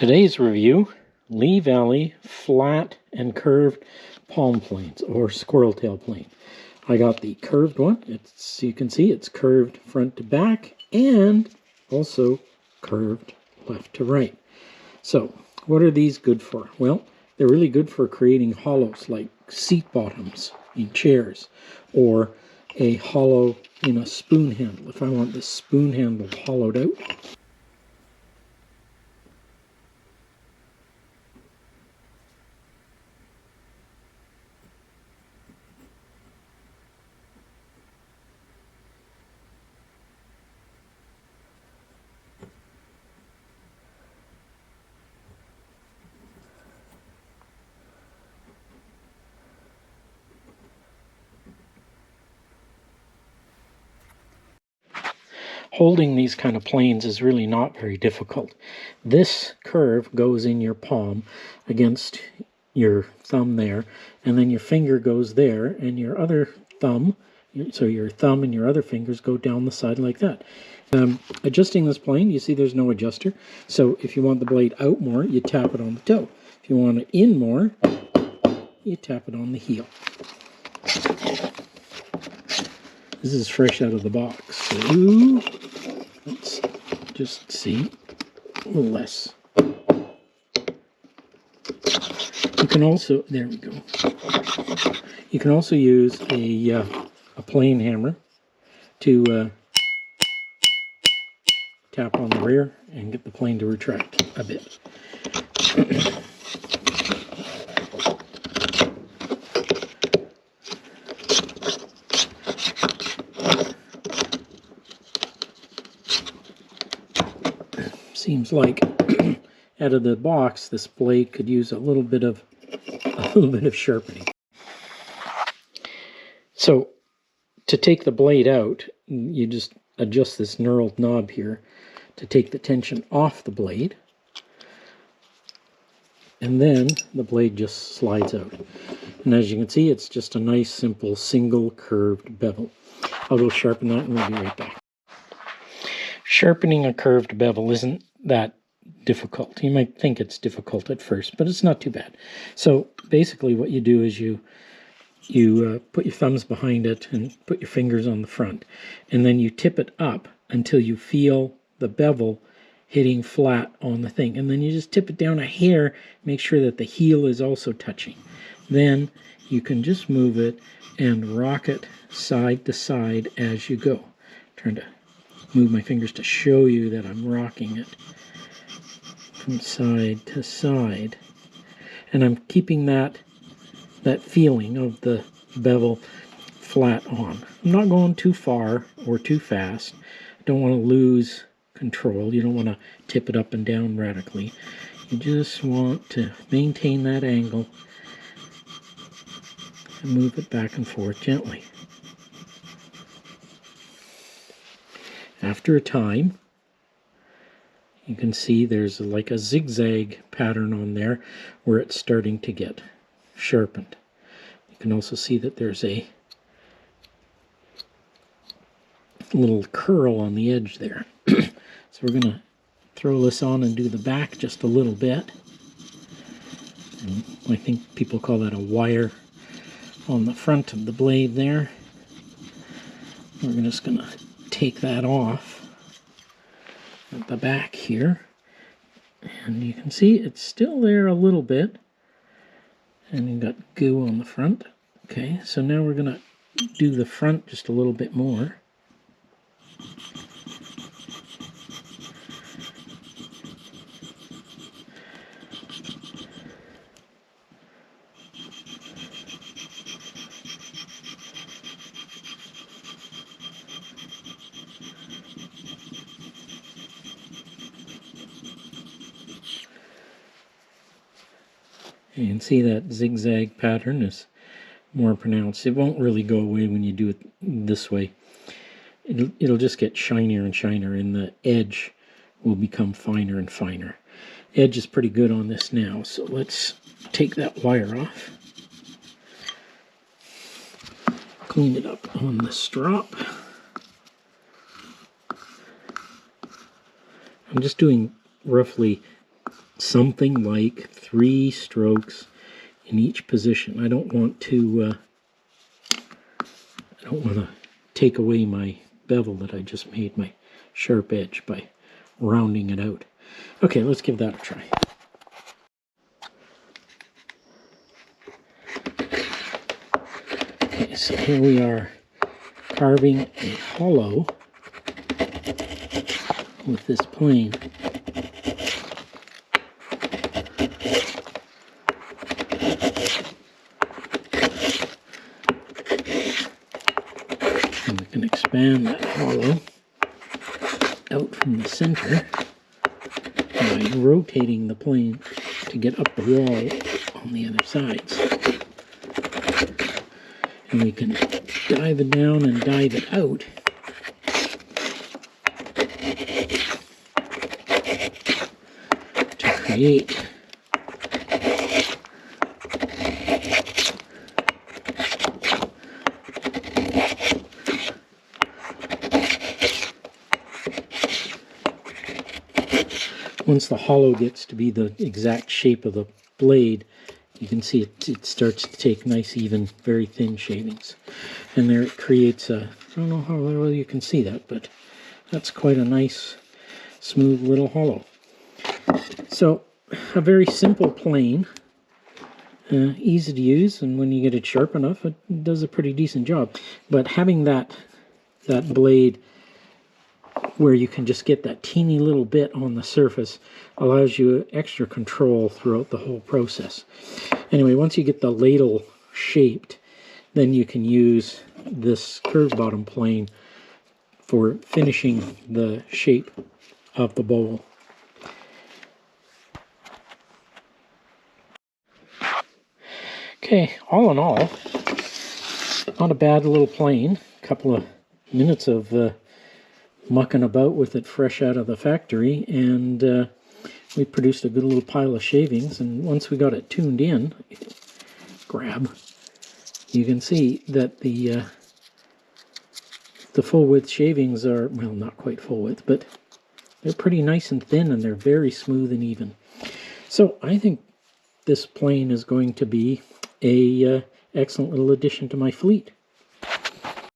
Today's review, Lee Valley flat and curved palm planes or squirrel tail plane. I got the curved one. It's, you can see it's curved front to back and also curved left to right. So what are these good for? Well, they're really good for creating hollows like seat bottoms in chairs or a hollow in a spoon handle. If I want this spoon handle hollowed out, holding these kind of planes is really not very difficult. This curve goes in your palm against your thumb there, and then your finger goes there, and your other thumb, so your thumb and your other fingers go down the side like that. Adjusting this plane, you see there's no adjuster, so if you want the blade out more, you tap it on the toe. If you want it in more, you tap it on the heel. This is fresh out of the box, so let's just see a little less. You can also, there we go. You can also use a plane hammer to tap on the rear and get the plane to retract a bit. Seems like out of the box, this blade could use a little bit of sharpening. So to take the blade out, you just adjust this knurled knob here to take the tension off the blade, and then the blade just slides out. And as you can see, it's just a nice, simple, single curved bevel. I'll go sharpen that and we'll be right back. Sharpening a curved bevel isn't that difficult. You might think it's difficult at first, but it's not too bad. So basically what you do is you put your thumbs behind it and put your fingers on the front, and then you tip it up until you feel the bevel hitting flat on the thing, and then you just tip it down a hair, make sure that the heel is also touching. Then you can just move it and rock it side to side as you go. I'm trying to move my fingers to show you that I'm rocking it from side to side, and I'm keeping that feeling of the bevel flat on. I'm not going too far or too fast. I don't want to lose control. You don't want to tip it up and down radically. You just want to maintain that angle and move it back and forth gently. After a time, you can see there's like a zigzag pattern on there where it's starting to get sharpened. You can also see that there's a little curl on the edge there. So we're going to throw this on and do the back just a little bit. And I think people call that a wire on the front of the blade there. We're just going to take that off at the back here, and you can see it's still there a little bit, and you've got goo on the front. Okay, so now we're going to do the front just a little bit more. You can see that zigzag pattern is more pronounced. It won't really go away when you do it this way. It'll just get shinier and shinier, and the edge will become finer and finer. Edge is pretty good on this now, so let's take that wire off. Clean it up on the strop. I'm just doing roughly something like 3 strokes in each position. I don't want to take away my bevel that I just made, my sharp edge, by rounding it out. Okay, let's give that a try. Okay, so here we are carving a hollow with this plane. And we can expand that hollow out from the center by rotating the plane to get up the wall on the other sides. And we can dive it down and dive it out to create once the hollow gets to be the exact shape of the blade, you can see it starts to take nice, even, very thin shavings. And there it creates a, I don't know how well you can see that, but that's quite a nice, smooth little hollow. So, a very simple plane, easy to use, and when you get it sharp enough, it does a pretty decent job. But having that blade where you can just get that teeny little bit on the surface allows you extra control throughout the whole process. Anyway, once you get the ladle shaped, then you can use this curved bottom plane for finishing the shape of the bowl. Okay, all in all, not a bad little plane. A couple of minutes of mucking about with it fresh out of the factory, and we produced a good little pile of shavings. And once we got it tuned in, grab, you can see that the full width shavings are, well, not quite full width, but they're pretty nice and thin, and they're very smooth and even. So I think this plane is going to be a excellent little addition to my fleet.